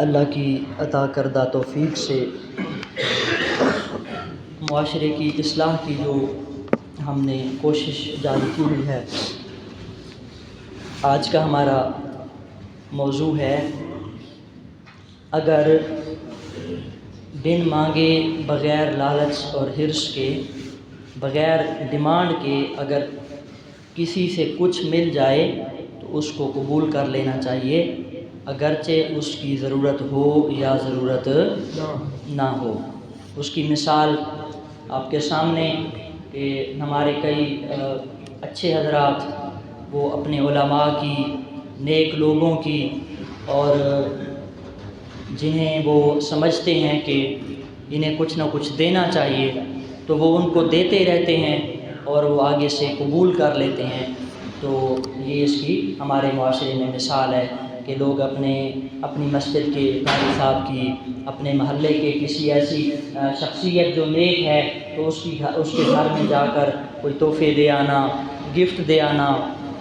اللہ کی عطا کردہ توفیق سے معاشرے کی اصلاح کی جو ہم نے کوشش جاری کی ہوئی ہے، آج کا ہمارا موضوع ہے اگر بن مانگے، بغیر لالچ اور حرص کے، بغیر ڈیمانڈ کے اگر کسی سے کچھ مل جائے تو اس کو قبول کر لینا چاہیے، اگرچہ اس کی ضرورت ہو یا ضرورت نہ ہو۔ اس کی مثال آپ کے سامنے کہ ہمارے کئی اچھے حضرات وہ اپنے علماء کی، نیک لوگوں کی، اور جنہیں وہ سمجھتے ہیں کہ انہیں کچھ نہ کچھ دینا چاہیے تو وہ ان کو دیتے رہتے ہیں اور وہ آگے سے قبول کر لیتے ہیں۔ تو یہ اس کی ہمارے معاشرے میں مثال ہے کہ لوگ اپنی مسجد کے قاری صاحب کی، اپنے محلے کے کسی ایسی شخصیت جو نیک ہے تو اس کے گھر میں جا کر کوئی تحفے دے آنا، گفٹ دے آنا،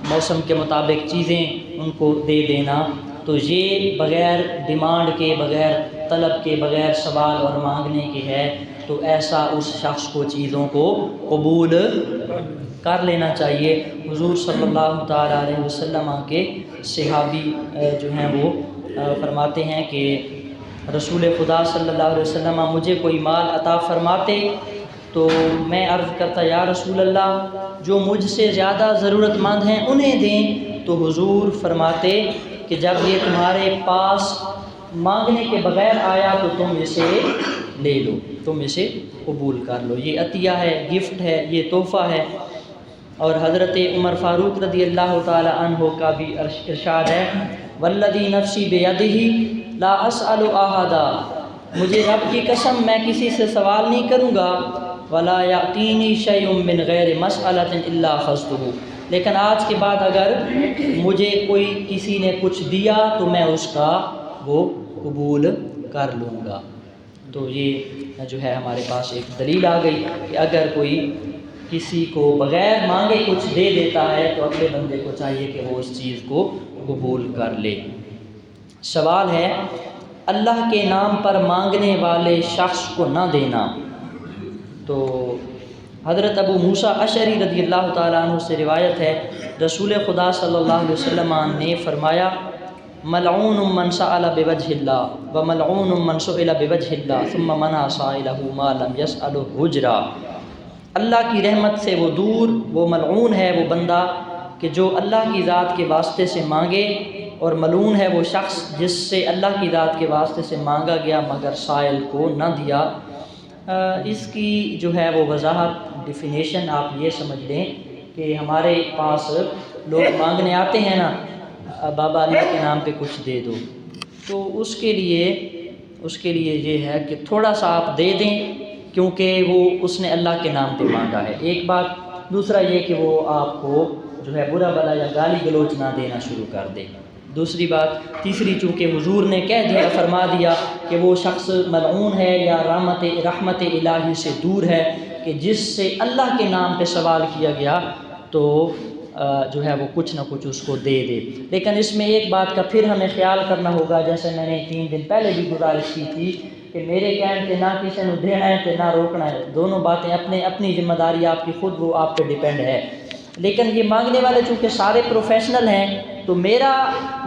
موسم کے مطابق چیزیں ان کو دے دینا، تو یہ بغیر ڈیمانڈ کے، بغیر طلب کے، بغیر سوال اور مانگنے کے ہے، تو ایسا اس شخص کو چیزوں کو قبول کر لینا چاہیے۔ حضور صلی اللہ تعالیٰ علیہ وسلم کے صحابی جو ہیں وہ فرماتے ہیں کہ رسول خدا صلی اللہ علیہ وسلم مجھے کوئی مال عطا فرماتے تو میں عرض کرتا یا رسول اللہ جو مجھ سے زیادہ ضرورت مند ہیں انہیں دیں، تو حضور فرماتے کہ جب یہ تمہارے پاس مانگنے کے بغیر آیا تو تم اسے لے لو، تم اسے قبول کر لو، یہ عطیہ ہے، گفٹ ہے، یہ تحفہ ہے۔ اور حضرت عمر فاروق رضی اللہ تعالی عنہ کا بھی ارشاد ہے والذی نفسی بیدہ لا اسأل احدا، مجھے رب کی قسم میں کسی سے سوال نہیں کروں گا، ولا یأتینی شیء من غیر مسألۃ الا اخذتہ، لیکن آج کے بعد اگر مجھے کسی نے کچھ دیا تو میں اس کا وہ قبول کر لوں گا۔ تو یہ جو ہے ہمارے پاس ایک دلیل آ گئی کہ اگر کوئی کسی کو بغیر مانگے کچھ دے دیتا ہے تو اگلے بندے کو چاہیے کہ وہ اس چیز کو قبول کر لے۔ سوال ہے اللہ کے نام پر مانگنے والے شخص کو نہ دینا۔ تو حضرت ابو موسیٰ اشعری رضی اللہ تعالیٰ عنہ سے روایت ہے رسول خدا صلی اللہ علیہ وسلم نے فرمایا ملعون من سأل بوجہ اللہ وملعون من سئل بوجہ اللہ ثم منع سائلہ ما لم یسألہ حجرا، اللہ کی رحمت سے وہ دور، وہ ملعون ہے وہ بندہ کہ جو اللہ کی ذات کے واسطے سے مانگے، اور ملعون ہے وہ شخص جس سے اللہ کی ذات کے واسطے سے مانگا گیا مگر سائل کو نہ دیا۔ اس کی جو ہے وہ وضاحت، ڈیفینیشن آپ یہ سمجھ لیں کہ ہمارے پاس لوگ مانگنے آتے ہیں نا بابا اللہ کے نام پہ کچھ دے دو، تو اس کے لیے یہ ہے کہ تھوڑا سا آپ دے دیں کیونکہ وہ اس نے اللہ کے نام پہ مانگا ہے، ایک بات۔ دوسرا یہ کہ وہ آپ کو جو ہے برا بلا یا گالی گلوچ نہ دینا شروع کر دے، دوسری بات۔ تیسری چونکہ حضور نے کہہ دیا، فرما دیا کہ وہ شخص ملعون ہے یا رحمت الہی سے دور ہے کہ جس سے اللہ کے نام پہ سوال کیا گیا تو جو ہے وہ کچھ نہ کچھ اس کو دے دے۔ لیکن اس میں ایک بات کا پھر ہمیں خیال کرنا ہوگا، جیسے میں نے 3 دن پہلے بھی گزارش کی تھی کہ میرے کہنے تے نہ کسی نے دینا ہے تے نہ روکنا ہے، دونوں باتیں اپنی ذمہ داری آپ کی خود، وہ آپ پہ ڈیپینڈ ہے۔ لیکن یہ مانگنے والے چونکہ سارے پروفیشنل ہیں تو میرا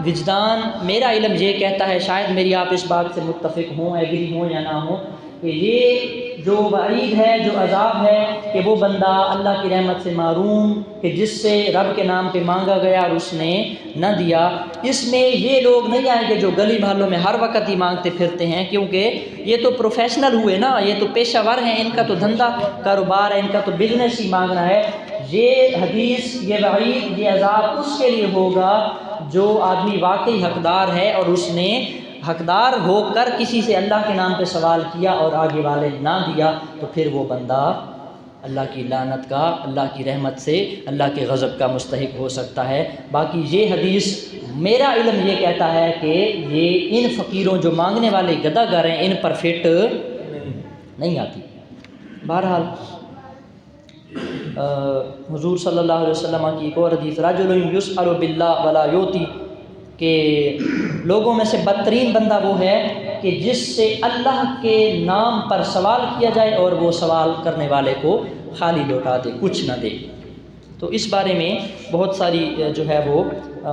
وجدان، میرا علم یہ کہتا ہے، شاید میری آپ اس بات سے متفق ہوں، ایگری ہوں یا نہ ہوں، کہ یہ جو وعید ہے، جو عذاب ہے کہ وہ بندہ اللہ کی رحمت سے محروم کہ جس سے رب کے نام پہ مانگا گیا اور اس نے نہ دیا، اس میں یہ لوگ نہیں آئیں گے جو گلی محلوں میں ہر وقت ہی مانگتے پھرتے ہیں، کیونکہ یہ تو پروفیشنل ہوئے نا، یہ تو پیشہ ور ہیں، ان کا تو دھندا کاروبار ہے، ان کا تو بزنس ہی مانگنا ہے۔ یہ حدیث، یہ وعید، یہ عذاب اس کے لیے ہوگا جو آدمی واقعی حقدار ہے اور اس نے حقدار ہو کر کسی سے اللہ کے نام پہ سوال کیا اور آگے والے نہ دیا، تو پھر وہ بندہ اللہ کی لعنت کا، اللہ کی رحمت سے، اللہ کے غضب کا مستحق ہو سکتا ہے۔ باقی یہ حدیث میرا علم یہ کہتا ہے کہ یہ ان فقیروں جو مانگنے والے گدھا گر ہیں ان پر فٹ نہیں آتی۔ بہرحال حضور صلی اللہ علیہ وسلم کی ایک اور حدیث رجل یسأل باللہ ولا یؤتی، کہ لوگوں میں سے بدترین بندہ وہ ہے کہ جس سے اللہ کے نام پر سوال کیا جائے اور وہ سوال کرنے والے کو خالی لوٹا دے، کچھ نہ دے۔ تو اس بارے میں بہت ساری جو ہے وہ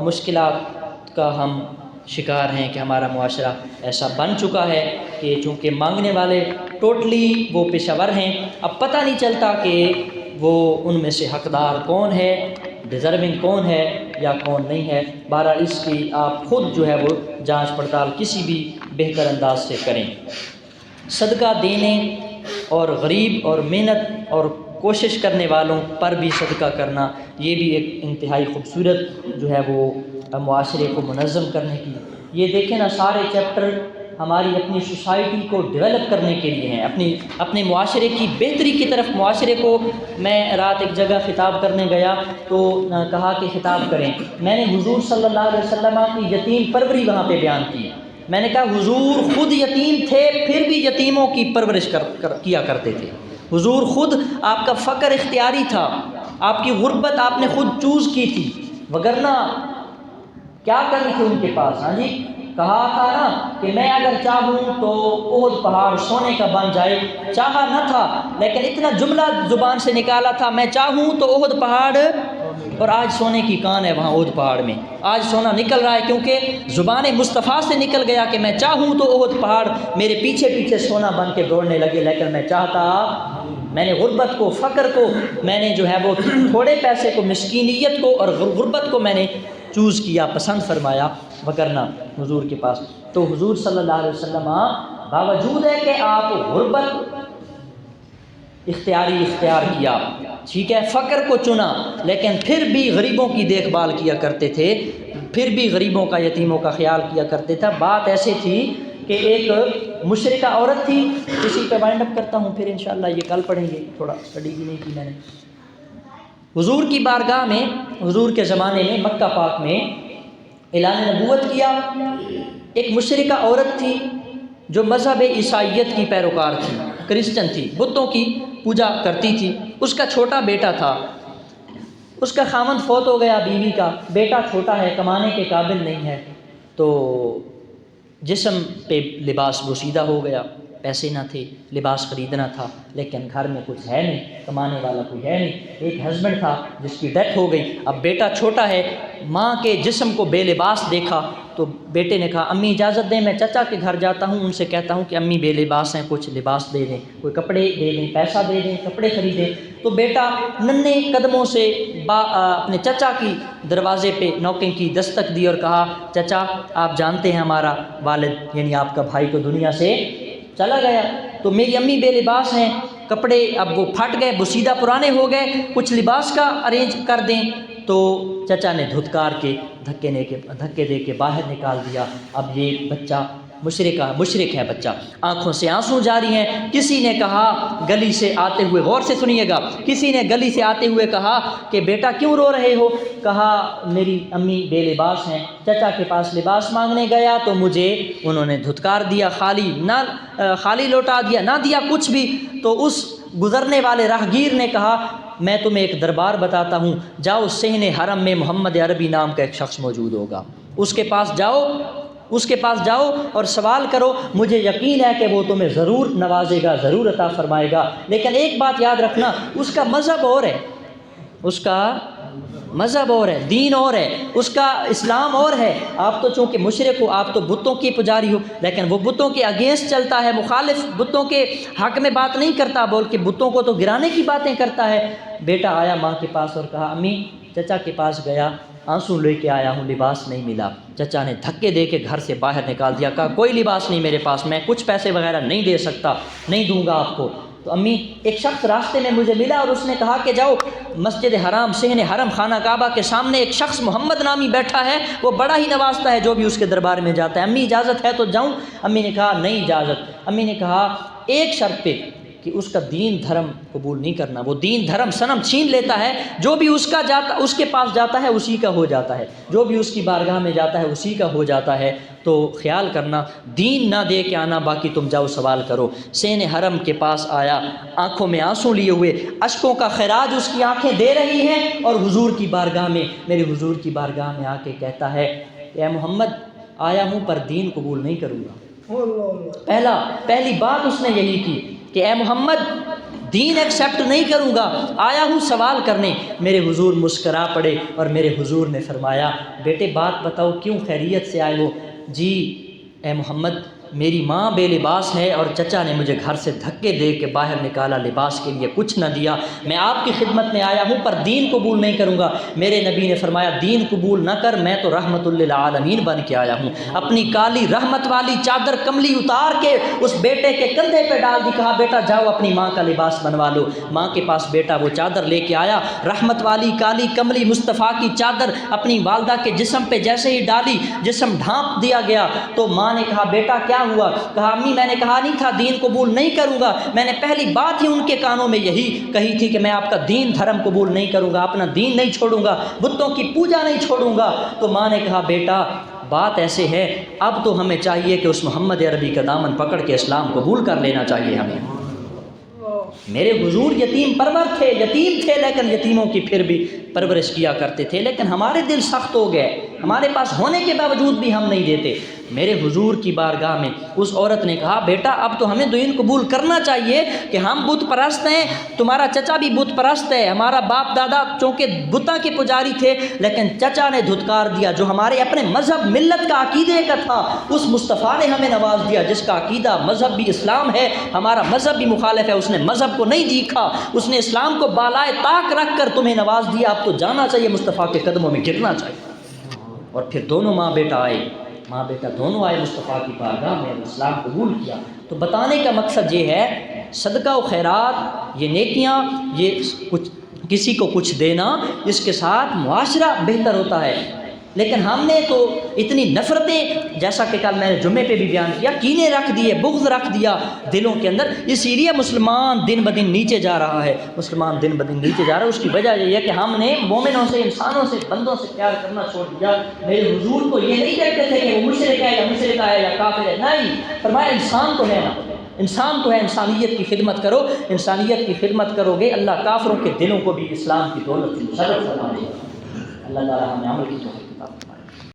مشکلات کا ہم شکار ہیں کہ ہمارا معاشرہ ایسا بن چکا ہے کہ چونکہ مانگنے والے ٹوٹلی وہ پیشہ ور ہیں، اب پتہ نہیں چلتا کہ وہ ان میں سے حقدار کون ہے، ڈیزرونگ کون ہے یا کون نہیں ہے۔ بہرحال اس کی آپ خود جو ہے وہ جانچ پڑتال کسی بھی بہتر انداز سے کریں۔ صدقہ دینے اور غریب اور محنت اور کوشش کرنے والوں پر بھی صدقہ کرنا، یہ بھی ایک انتہائی خوبصورت جو ہے وہ معاشرے کو منظم کرنے کی۔ یہ دیکھیں نا، سارے چیپٹر ہماری اپنی سوسائٹی کو ڈیولپ کرنے کے لیے ہیں، اپنے معاشرے کی بہتری کی طرف معاشرے کو۔ میں رات ایک جگہ خطاب کرنے گیا تو کہا کہ خطاب کریں، میں نے حضور صلی اللہ علیہ وسلم کی یتیم پروری وہاں پہ بیان کی۔ میں نے کہا حضور خود یتیم تھے پھر بھی یتیموں کی پرورش کیا کرتے تھے۔ حضور خود، آپ کا فقر اختیاری تھا، آپ کی غربت آپ نے خود چوز کی تھی، وگرنہ کیا کرنی تھی ان کے پاس؟ ہاں جی، کہا تھا نا کہ میں اگر چاہوں تو احد پہاڑ سونے کا بن جائے، چاہا نہ تھا لیکن اتنا جملہ زبان سے نکالا تھا، میں چاہوں تو احد پہاڑ، اور آج سونے کی کان ہے وہاں احد پہاڑ میں، آج سونا نکل رہا ہے کیونکہ زبان مصطفیٰ سے نکل گیا کہ میں چاہوں تو احد پہاڑ میرے پیچھے پیچھے سونا بن کے دوڑنے لگے، لیکن میں چاہتا، میں نے غربت کو، فقر کو، میں نے جو ہے وہ تھوڑے پیسے کو، مسکینیت کو اور غربت کو میں نے چوز کیا، پسند فرمایا، وگرنہ حضور کے پاس۔ تو حضور صلی اللہ علیہ وسلم باوجود ہے کہ آپ غربت اختیار کیا، ٹھیک ہے، فقر کو چنا، لیکن پھر بھی غریبوں کی دیکھ بھال کیا کرتے تھے، پھر بھی غریبوں کا، یتیموں کا خیال کیا کرتے تھے۔ بات ایسے تھی کہ ایک مشرکہ عورت تھی، اسی پہ وائنڈ اپ کرتا ہوں، پھر انشاءاللہ یہ کل پڑھیں گے، تھوڑا اسٹڈی بھی نہیں کی میں نے۔ حضور کی بارگاہ میں، حضور کے زمانے میں مکہ پاک میں اعلان نبوت کیا۔ ایک مشرکہ عورت تھی جو مذہب عیسائیت کی پیروکار تھی، کرسچن تھی، بتوں کی پوجا کرتی تھی۔ اس کا چھوٹا بیٹا تھا، اس کا خاوند فوت ہو گیا، بیوی کا، بیٹا چھوٹا ہے، کمانے کے قابل نہیں ہے، تو جسم پہ لباس بوسیدہ ہو گیا، پیسے نہ تھے، لباس خریدنا تھا، لیکن گھر میں کچھ ہے نہیں، کمانے والا کوئی ہے نہیں۔ ایک ہسبینڈ تھا جس کی ڈیتھ ہو گئی، اب بیٹا چھوٹا ہے، ماں کے جسم کو بے لباس دیکھا تو بیٹے نے کہا امی اجازت دیں میں چچا کے گھر جاتا ہوں، ان سے کہتا ہوں کہ امی بے لباس ہیں، کچھ لباس دے دیں، کوئی کپڑے دے دیں، پیسہ دے دیں، کپڑے خریدیں۔ تو بیٹا ننھے قدموں سے اپنے چچا کی دروازے پہ نوکیں کی، دستک دی اور کہا چچا آپ جانتے ہیں ہمارا والد یعنی آپ کا بھائی تو دنیا سے چلا گیا، تو میری امی بے لباس ہیں، کپڑے اب وہ پھٹ گئے، بوسیدہ پرانے ہو گئے، کچھ لباس کا ارینج کر دیں۔ تو چچا نے دھتکار کے دھکے دے کے باہر نکال دیا۔ اب یہ بچہ مشرک ہے بچہ، آنکھوں سے آنسو جاری ہیں۔ کسی نے کہا گلی سے آتے ہوئے، غور سے سنیے گا، کسی نے گلی سے آتے ہوئے کہا کہ بیٹا کیوں رو رہے ہو؟ کہا میری امی بے لباس ہیں، چچا کے پاس لباس مانگنے گیا تو مجھے انہوں نے دھتکار دیا، خالی لوٹا دیا، نہ دیا کچھ بھی۔ تو اس گزرنے والے راہگیر نے کہا میں تمہیں ایک دربار بتاتا ہوں، جاؤ صحن حرم میں محمد عربی نام کا ایک شخص موجود ہوگا، اس کے پاس جاؤ اور سوال کرو، مجھے یقین ہے کہ وہ تمہیں ضرور نوازے گا، ضرور عطا فرمائے گا۔ لیکن ایک بات یاد رکھنا، اس کا مذہب اور ہے، اس کا مذہب اور ہے، دین اور ہے، اس کا اسلام اور ہے۔ آپ تو چونکہ مشرک ہو، آپ تو بتوں کی پجاری ہو، لیکن وہ بتوں کے اگینسٹ چلتا ہے، مخالف، بتوں کے حق میں بات نہیں کرتا، بول کے بتوں کو تو گرانے کی باتیں کرتا ہے۔ بیٹا آیا ماں کے پاس اور کہا امی چچا کے پاس گیا، آنسو لے کے آیا ہوں، لباس نہیں ملا۔ چچا نے دھکے دے کے گھر سے باہر نکال دیا، کہا کوئی لباس نہیں میرے پاس، میں کچھ پیسے وغیرہ نہیں دے سکتا، نہیں دوں گا آپ کو۔ تو امی ایک شخص راستے میں مجھے ملا اور اس نے کہا کہ جاؤ مسجد حرام، صحن حرم، خانہ کعبہ کے سامنے ایک شخص محمد نامی بیٹھا ہے، وہ بڑا ہی نوازتا ہے جو بھی اس کے دربار میں جاتا ہے، امی اجازت ہے تو جاؤں؟ امی نے کہا نہیں اجازت۔ امی نے کہا ایک شرط پہ کہ اس کا دین دھرم قبول نہیں کرنا، وہ دین دھرم صنم چھین لیتا ہے، جو بھی اس کے پاس جاتا ہے اسی کا ہو جاتا ہے، جو بھی اس کی بارگاہ میں جاتا ہے اسی کا ہو جاتا ہے۔ تو خیال کرنا، دین نہ دے کے آنا، باقی تم جاؤ سوال کرو۔ صحن حرم کے پاس آیا، آنکھوں میں آنسو لیے ہوئے، اشکوں کا خراج اس کی آنکھیں دے رہی ہیں، اور حضور کی بارگاہ میں، میرے حضور کی بارگاہ میں آ کے کہتا ہے اے محمد آیا ہوں پر دین قبول نہیں کروں گا۔ پہلی بات اس نے یہی کی کہ اے محمد دین ایکسیپٹ نہیں کروں گا، آیا ہوں سوال کرنے۔ میرے حضور مسکرا پڑے اور میرے حضور نے فرمایا بیٹے بات بتاؤ کیوں خیریت سے آئے ہو؟ جی اے محمد میری ماں بے لباس ہے اور چچا نے مجھے گھر سے دھکے دے کے باہر نکالا، لباس کے لیے کچھ نہ دیا، میں آپ کی خدمت میں آیا ہوں پر دین قبول نہیں کروں گا۔ میرے نبی نے فرمایا دین قبول نہ کر، میں تو رحمت للعالمین بن کے آیا ہوں۔ اپنی کالی رحمت والی چادر کملی اتار کے اس بیٹے کے کندھے پہ ڈال دی، کہا بیٹا جاؤ اپنی ماں کا لباس بنوا لو۔ ماں کے پاس بیٹا وہ چادر لے کے آیا، رحمت والی کالی کملی مصطفیٰ کی چادر اپنی والدہ کے جسم پہ جیسے ہی ڈالی جسم ڈھانپ دیا گیا تو ماں نے کہا بیٹا کیا ہوا؟ کہا امی میں نے کہا نہیں تھا دین قبول نہیں کروں گا، میں نے پہلی بات ہی ان کے کانوں میں یہی کہی تھی کہ میں آپ کا دین دھرم قبول نہیں کروں گا، اپنا دین نہیں چھوڑوں گا، بتوں کی پوجا نہیں چھوڑوں گا۔ تو ماں نے کہا بیٹا بات ایسے ہے، اب تو ہمیں چاہیے کہ اس محمد عربی کا دامن پکڑ کے اسلام قبول کر لینا چاہیے ہمیں۔ میرے حضور یتیم پرور تھے، یتیم تھے لیکن یتیموں کی پھر بھی پرورش کیا کرتے تھے، لیکن ہمارے دل سخت ہو گئے، ہمارے پاس ہونے کے باوجود بھی ہم نہیں دیتے۔ میرے حضور کی بارگاہ میں اس عورت نے کہا بیٹا اب تو ہمیں دین قبول کرنا چاہیے کہ ہم بت پرست ہیں، تمہارا چچا بھی بت پرست ہے، ہمارا باپ دادا چونکہ بتاں کے پجاری تھے لیکن چچا نے دھتکار دیا، جو ہمارے اپنے مذہب ملت کا عقیدے کا تھا اس مصطفیٰ نے ہمیں نواز دیا جس کا عقیدہ مذہب بھی اسلام ہے، ہمارا مذہب بھی مخالف ہے، اس نے مذہب کو نہیں دیکھا، اس نے اسلام کو بالائے طاق رکھ کر تمہیں نواز دیا، اب تو جانا چاہیے مصطفیٰ کے قدموں میں گرنا چاہیے۔ اور پھر دونوں ماں بیٹا آئے، ماں بیٹا دونوں آئے مصطفیٰ کی بارگاہ میں، اسلام قبول کیا۔ تو بتانے کا مقصد یہ ہے صدقہ و خیرات، یہ نیکیاں، یہ کچھ کسی کو کچھ دینا، اس کے ساتھ معاشرہ بہتر ہوتا ہے۔ لیکن ہم نے تو اتنی نفرتیں، جیسا کہ کل میں نے جمعے پہ بھی بیان کیا، کینے رکھ دیے، بغض رکھ دیا دلوں کے اندر، اسی لیے مسلمان دن بدن نیچے جا رہا ہے، مسلمان دن بدن نیچے جا رہا ہے۔ اس کی وجہ یہ ہے کہ ہم نے مومنوں سے، انسانوں سے، بندوں سے پیار کرنا چھوڑ دیا۔ میرے حضور تو یہ نہیں کہتے تھے کہ وہ مشرک ہے یا مشرکہ ہے یا کافر ہے، نہیں، فرمایا انسان تو ہے نا، انسان تو ہے، انسانیت کی خدمت کرو، انسانیت کی خدمت کرو گے اللہ کافروں کے دلوں کو بھی اسلام کی دولت سے مشرف فرما دے گا۔ اللہ تعالیٰ ہمیں عمل کی توفیق عطا فرمائے۔